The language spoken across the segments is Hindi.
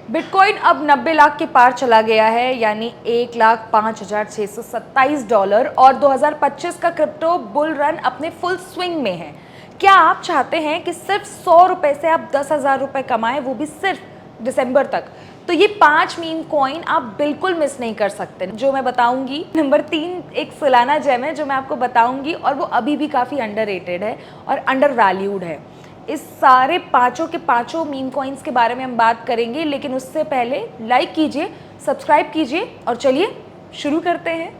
बिटकॉइन अब 90 लाख के पार चला गया है, यानी $1,05,627 और 2025 का क्रिप्टो बुल रन अपने फुल स्विंग में है। क्या आप चाहते हैं कि सिर्फ 100 रुपए से आप 10,000 रुपए कमाएं, वो भी सिर्फ दिसंबर तक? तो ये 5 मीम कॉइन आप बिल्कुल मिस नहीं कर सकते जो मैं बताऊंगी। नंबर 3 एक सोलाना जेम है जो मैं आपको बताऊंगी, और वो अभी भी काफ़ी अंडररेटेड है और अंडर वैल्यूड है। इस सारे पांचों के पांचों मीम कॉइन्स के बारे में हम बात करेंगे, लेकिन उससे पहले लाइक कीजिए, सब्सक्राइब कीजिए और चलिए शुरू करते हैं।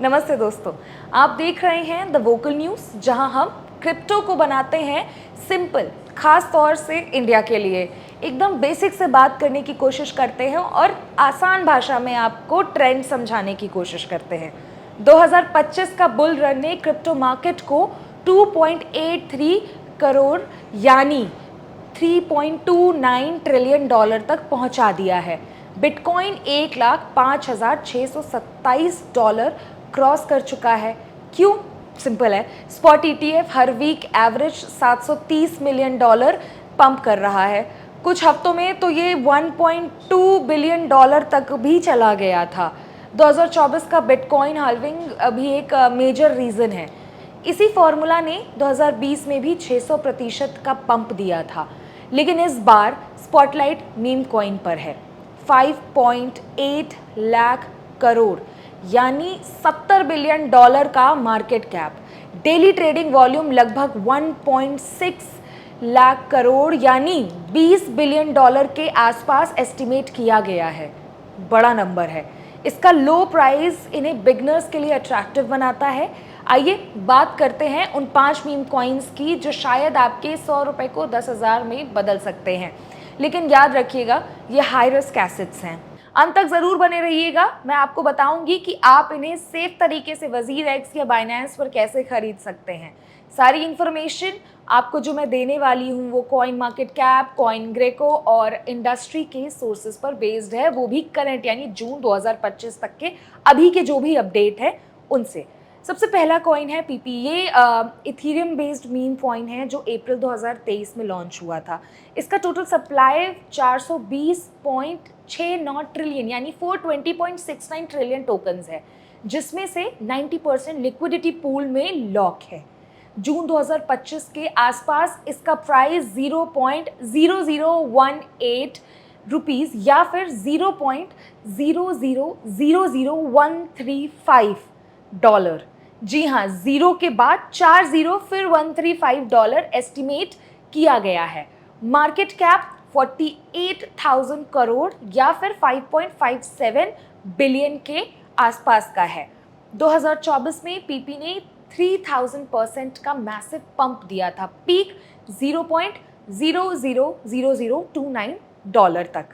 नमस्ते दोस्तों, आप देख रहे हैं द वोकल न्यूज़, जहां हम क्रिप्टो को बनाते हैं सिंपल, खास तौर से इंडिया के लिए। एकदम बेसिक से बात करने की कोशिश करते हैं और आसान भाषा में आपको ट्रेंड समझाने की कोशिश करते हैं। 2025 का बुल रन ने क्रिप्टो मार्केट को 2.83 करोड़ यानी $3.29 ट्रिलियन तक पहुंचा दिया है। बिटकॉइन $1,05,627 क्रॉस कर चुका है। क्यों? सिंपल है, स्पॉट ETF हर वीक एवरेज $730 मिलियन पंप कर रहा है। कुछ हफ्तों में तो ये $1.2 बिलियन तक भी चला गया था। 2024 का बिटकॉइन हाल्विंग अभी एक मेजर रीज़न है। इसी फॉर्मूला ने 2020 में भी 600% का पंप दिया था, लेकिन इस बार स्पॉटलाइट मीम कॉइन पर है। 5.8 लाख करोड़ यानी $70 बिलियन का market cap, daily trading volume लगभग 1.6 लाख करोड़ यानी $20 बिलियन के आसपास एस्टिमेट किया गया है। बड़ा नंबर है। इसका लो प्राइस इन्हें बिगनर्स के लिए अट्रैक्टिव बनाता है। आइए बात करते हैं उन 5 मीम कॉइन्स की जो शायद आपके 100 रुपए को 10,000 में बदल सकते हैं, लेकिन याद रखिएगा ये हाई रिस्क एसेट्स हैं। अंत तक ज़रूर बने रहिएगा, मैं आपको बताऊंगी कि आप इन्हें सेफ तरीके से WazirX या बाइनेंस पर कैसे खरीद सकते हैं। सारी इन्फॉर्मेशन आपको जो मैं देने वाली हूँ वो coin market cap, coin Greco और इंडस्ट्री के सोर्सेज पर बेस्ड है, वो भी करंट यानी जून 2025 तक के अभी के जो भी अपडेट है उनसे। सबसे पहला कॉइन है पीपी। ये इथीरियम बेस्ड मीम कॉइन है जो अप्रैल 2023 में लॉन्च हुआ था। इसका टोटल सप्लाई 420.69 ट्रिलियन यानी 420.69 ट्रिलियन टोकन्स है, जिसमें से 90% लिक्विडिटी पूल में लॉक है। जून 2025 के आसपास इसका प्राइस 0.0018 रुपीज़ या फिर $0.000135। जी हाँ, जीरो के बाद 4 जीरो फिर $135 एस्टिमेट किया गया है। मार्केट कैप 48,000 करोड़ या फिर 5.57 बिलियन के आसपास का है। 2024 में पीपी ने 3000% का मैसिव पंप दिया था, पीक $0.000029 तक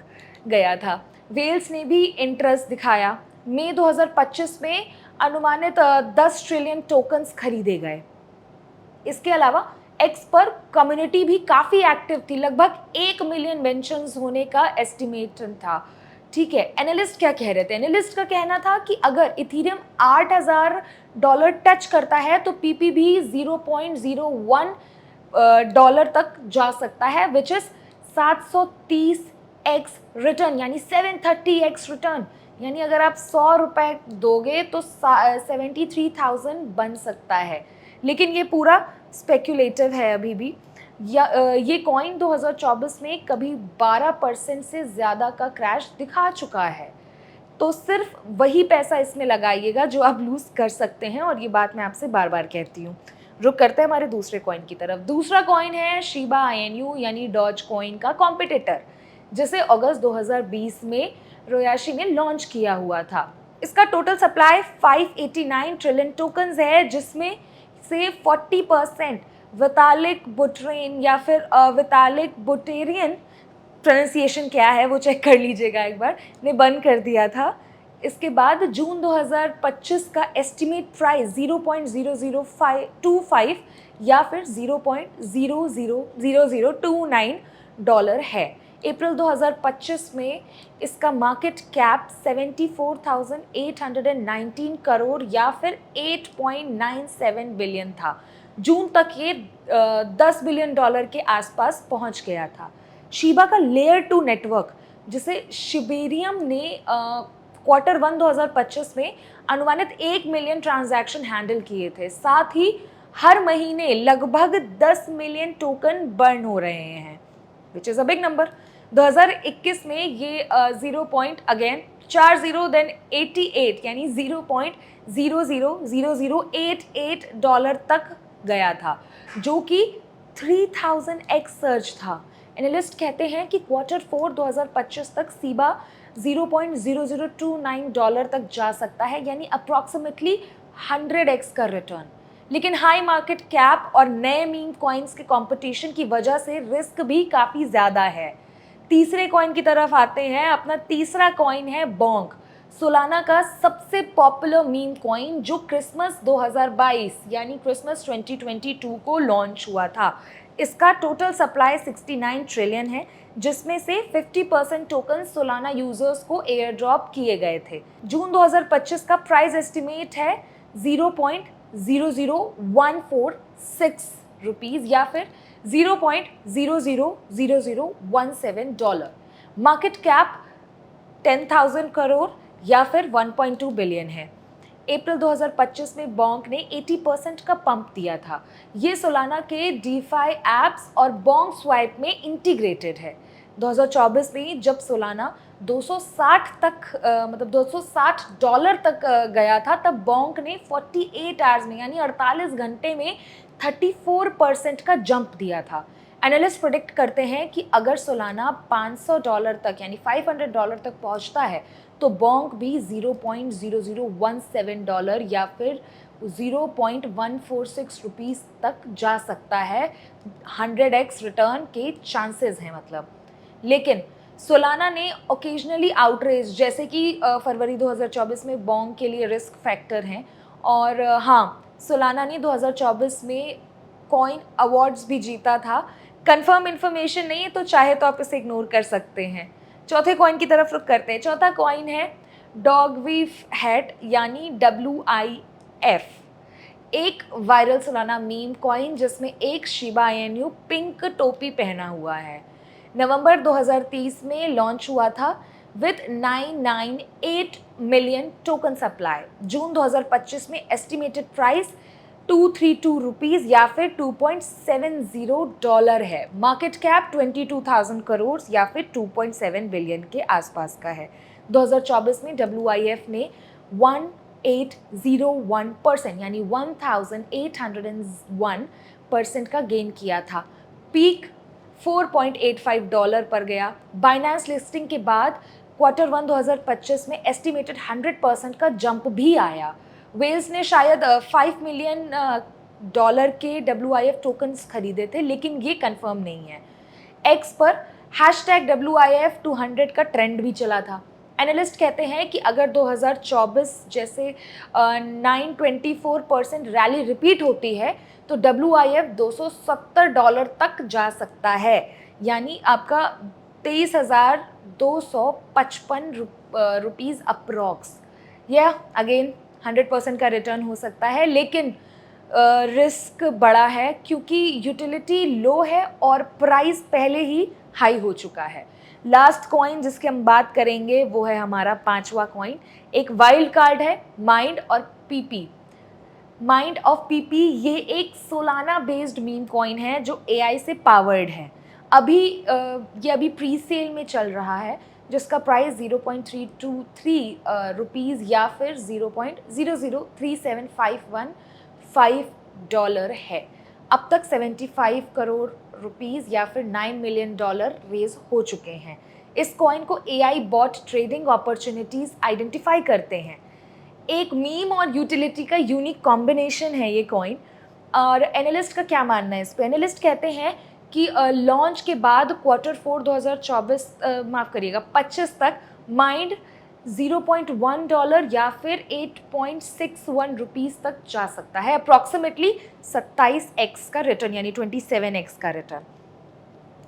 गया था। वेल्स ने भी इंटरेस्ट दिखाया। मई 2025 में अनुमानित 10 ट्रिलियन टोकन्स खरीदे गए। इसके अलावा एक्स पर कम्युनिटी भी काफ़ी एक्टिव थी, लगभग 1 मिलियन मेंशंस होने का एस्टिमेशन था। ठीक है, एनालिस्ट क्या कह रहे थे? एनालिस्ट का कहना था कि अगर इथीरियम $8,000 टच करता है तो पीपी भी $0.01 तक जा सकता है, विच इज 730x रिटर्न यानी 730x रिटर्न। यानी अगर आप 100 रुपए दोगे तो 73,000 बन सकता है, लेकिन ये पूरा स्पेक्यूलेटिव है अभी भी। ये कॉइन 2024 में कभी 12% से ज़्यादा का क्रैश दिखा चुका है, तो सिर्फ वही पैसा इसमें लगाइएगा जो आप लूज़ कर सकते हैं, और ये बात मैं आपसे बार बार कहती हूँ। रुक करते हैं हमारे दूसरे कॉइन की तरफ। दूसरा कॉइन है शिबा INU यानी डॉज कॉइन का कॉम्पिटिटर, जिसे अगस्त 2020 में रोयाशी ने लॉन्च किया हुआ था। इसका टोटल सप्लाई 589 ट्रिलियन टोकन्स है, जिसमें से 40% वितालिक बुटेरियन या फिर वितालिक बुटेरियन, प्रोनाउंसिएशन क्या है वो चेक कर लीजिएगा एक बार, ने बंद कर दिया था। इसके बाद जून 2025 का एस्टिमेट प्राइस 0.00525 या फिर $0.000029 है। अप्रैल 2025 में इसका मार्केट कैप 74,819 करोड़ या फिर 8.97 बिलियन था। जून तक ये $10 बिलियन के आसपास पहुंच गया था। शीबा का लेयर 2 नेटवर्क, जिसे शिबेरियम ने Q1 2025 में अनुमानित 1 मिलियन ट्रांजैक्शन हैंडल किए थे। साथ ही हर महीने लगभग 10 मिलियन टोकन बर्न हो रहे हैं, which is a big number. 2021 में ये 40 देन 88 यानी $0.000088 तक गया था, जो कि 3000x सर्ज था। एनालिस्ट कहते हैं कि Q4 2025 तक सीबा $0.0029 तक जा सकता है, यानी अप्रॉक्सीमेटली 100x का रिटर्न। लेकिन हाई मार्केट कैप और नए मीम कॉइन्स के कंपटीशन की वजह से रिस्क भी काफ़ी ज़्यादा है। तीसरे कॉइन की तरफ आते हैं। अपना तीसरा कॉइन है बोंक, सोलाना का सबसे पॉपुलर मीम कॉइन, जो क्रिसमस 2022 यानी क्रिसमस 2022 को लॉन्च हुआ था। इसका टोटल सप्लाई 69 ट्रिलियन है, जिसमें से 50% टोकन सोलाना यूजर्स को एयर ड्रॉप किए गए थे। जून 2025 का प्राइस एस्टिमेट है ₹0.00146 या फिर $0.000017। मार्केट कैप 10,000 करोड़ या फिर 1.2 बिलियन है। अप्रैल 2025 में बोंक ने 80% का पंप दिया था। ये सोलाना के डीफाई एप्स और बोंक स्वाइप में इंटीग्रेटेड है। 2024 में जब सोलाना 260 तक मतलब $260 तक गया था, तब बोंक ने 48 आवर्स में यानी 48 घंटे में 34% का जंप दिया था। एनालिस्ट प्रेडिक्ट करते हैं कि अगर सोलाना $500 तक यानी $500 तक पहुंचता है, तो बोंक भी $0.0017 या फिर ₹0.146 तक जा सकता है। 100x रिटर्न के चांसेस हैं मतलब। लेकिन सोलाना ने ओकेजनली आउटरेज, जैसे कि फरवरी 2024 में बोंक के लिए रिस्क फैक्टर हैं। और हाँ, सोलाना ने 2024 में कॉइन अवार्ड्स भी जीता था। कंफर्म इन्फॉर्मेशन नहीं है, तो चाहे तो आप इसे इग्नोर कर सकते हैं। चौथे कॉइन की तरफ रुख करते हैं। चौथा कॉइन है डॉगवीफ हैट यानी WIF, एक वायरल सोलाना मीम कॉइन जिसमें एक शिबा इनू पिंक टोपी पहना हुआ है। नवंबर 2030 में लॉन्च हुआ था विद 998 मिलियन टोकन सप्लाई। जून 2025 में एस्टिमेटेड प्राइस ₹232 या फिर $2.70 है। मार्केट कैप 22,000 करोड़ या फिर 2.7 बिलियन के आसपास का है। 2024 में WIF ने 1801% यानी 1801% का गेन किया था। पीक $4.85 पर गया। बाइनेंस लिस्टिंग के बाद Q1 2025 में एस्टिमेटेड 100% का जंप भी आया। वेल्स ने शायद $5 मिलियन के WIF टोकन्स खरीदे थे, लेकिन ये कंफर्म नहीं है। एक्स पर #WIF200 का ट्रेंड भी चला था। एनालिस्ट कहते हैं कि अगर 2024 जैसे 924% रैली रिपीट होती है, तो WIF $270 तक जा सकता है, यानी आपका 23,255 रुपीज़ अप्रॉक्स। यह अगेन 100% का रिटर्न हो सकता है, लेकिन रिस्क बड़ा है क्योंकि यूटिलिटी लो है और प्राइस पहले ही हाई हो चुका है। लास्ट कॉइन जिसकी हम बात करेंगे वो है हमारा पांचवा कॉइन। एक वाइल्ड कार्ड है माइंड और पीपी। माइंड ऑफ पीपी ये एक सोलाना बेस्ड मीम कॉइन है जो AI से पावर्ड है। ये अभी प्री सेल में चल रहा है, जिसका प्राइस 0.323 रुपीज़ या फिर $0.003751 है। अब तक 75 करोड़ रुपीज़ या फिर $9 मिलियन रेज हो चुके हैं। इस कॉइन को AI bot trading opportunities identify करते हैं। एक मीम और यूटिलिटी का यूनिक कॉम्बिनेशन है ये कॉइन। और एनालिस्ट का क्या मानना है इस पर? एनालिस्ट कहते हैं कि लॉन्च के बाद Q4 2025 तक माइंड $0.1 या फिर 8.61 रुपीज़ तक जा सकता है। अप्रॉक्सीमेटली 27x का रिटर्न यानी 27x का रिटर्न।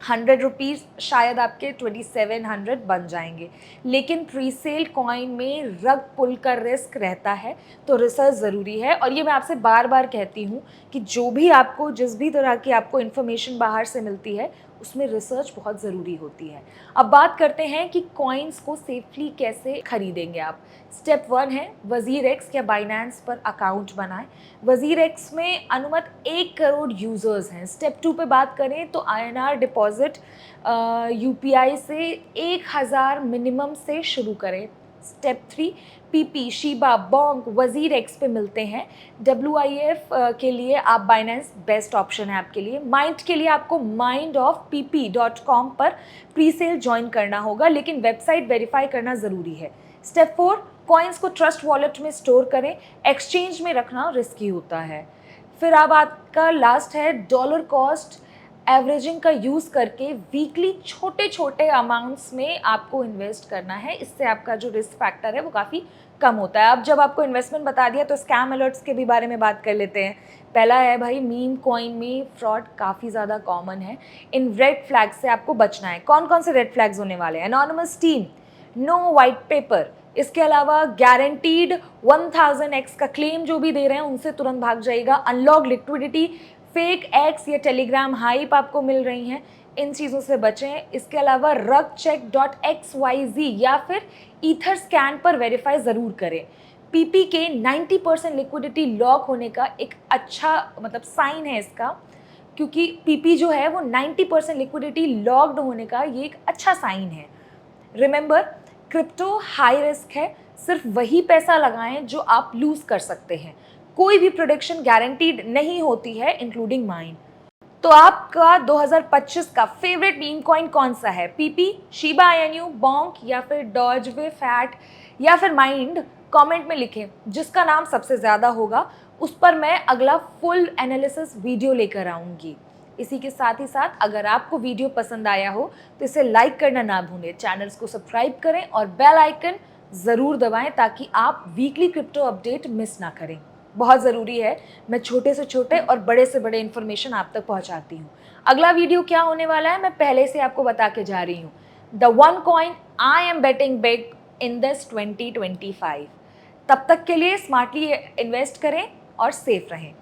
₹100 शायद आपके 2700 बन जाएंगे। लेकिन प्री सेल कॉइन में रग पुल का रिस्क रहता है, तो रिसर्च ज़रूरी है। और ये मैं आपसे बार बार कहती हूँ कि जो भी आपको जिस भी तरह की आपको इन्फॉर्मेशन बाहर से मिलती है, उसमें रिसर्च बहुत ज़रूरी होती है। अब बात करते हैं कि कॉइन्स को सेफली कैसे खरीदेंगे आप। स्टेप 1 है वज़ीर-एक्स या बाइनेंस पर अकाउंट बनाएं। वज़ीर-एक्स में अनुमत 1 करोड़ यूज़र्स हैं। स्टेप 2 पे बात करें तो INR डिपॉज़िट UPI से 1000 मिनिमम से शुरू करें। स्टेप 3 PP, शीबा, बोंक, वज़ीर-एक्स पे मिलते हैं। WIF के लिए आप बाइनेंस बेस्ट ऑप्शन है आपके लिए। माइंट के लिए आपको mindofpp.com पर प्री सेल ज्वाइन करना होगा, लेकिन वेबसाइट वेरीफाई करना ज़रूरी है। स्टेप 4 कॉइन्स को ट्रस्ट वॉलेट में स्टोर करें, एक्सचेंज में रखना रिस्की होता है। फिर अब आपका लास्ट है डॉलर कॉस्ट एवरेजिंग का यूज़ करके वीकली छोटे छोटे अमाउंट्स में आपको इन्वेस्ट करना है। इससे आपका जो रिस्क फैक्टर है वो काफ़ी कम होता है। अब जब आपको इन्वेस्टमेंट बता दिया तो स्कैम अलर्ट्स के भी बारे में बात कर लेते हैं। पहला है भाई, मीम कॉइन में फ्रॉड काफ़ी ज़्यादा कॉमन है। इन रेड फ्लैग से आपको बचना है। कौन कौन से रेड फ्लैग्स होने वाले हैं? Anonymous team, no white paper, इसके अलावा गारंटीड 1000x का क्लेम जो भी दे रहे हैं उनसे तुरंत भाग जाइएगा। अनलॉक लिक्विडिटी, फेक एक्स या टेलीग्राम हाइप आपको मिल रही हैं, इन चीज़ों से बचें। इसके अलावा rugcheck.xyz या फिर ईथर स्कैन पर वेरीफाई ज़रूर करें। पीपी के 90% लिक्विडिटी लॉक होने का एक अच्छा साइन है इसका, क्योंकि पीपी जो है वो 90% लिक्विडिटी लॉक्ड होने का ये एक अच्छा साइन है। रिमेंबर, क्रिप्टो हाई रिस्क है, सिर्फ वही पैसा लगाएं जो आप लूज कर सकते हैं। कोई भी प्रोडिक्शन गारंटीड नहीं होती है, इंक्लूडिंग माइन। तो आपका 2025 का फेवरेट मीम कॉइन कौन सा है? पीपी, शीबा INU, बोंक या फिर डॉजवे फैट या फिर माइंड? कमेंट में लिखें। जिसका नाम सबसे ज़्यादा होगा उस पर मैं अगला फुल एनालिसिस वीडियो लेकर आऊँगी। इसी के साथ ही साथ अगर आपको वीडियो पसंद आया हो तो इसे लाइक करना ना भूलें, चैनल्स को सब्सक्राइब करें और बेल आइकन ज़रूर दबाएं ताकि आप वीकली क्रिप्टो अपडेट मिस ना करें। बहुत ज़रूरी है, मैं छोटे से छोटे और बड़े से बड़े इन्फॉर्मेशन आप तक पहुंचाती हूँ। अगला वीडियो क्या होने वाला है मैं पहले से आपको बता के जा रही हूँ। The one coin I am betting big in this 2025। तब तक के लिए स्मार्टली इन्वेस्ट करें और सेफ रहें।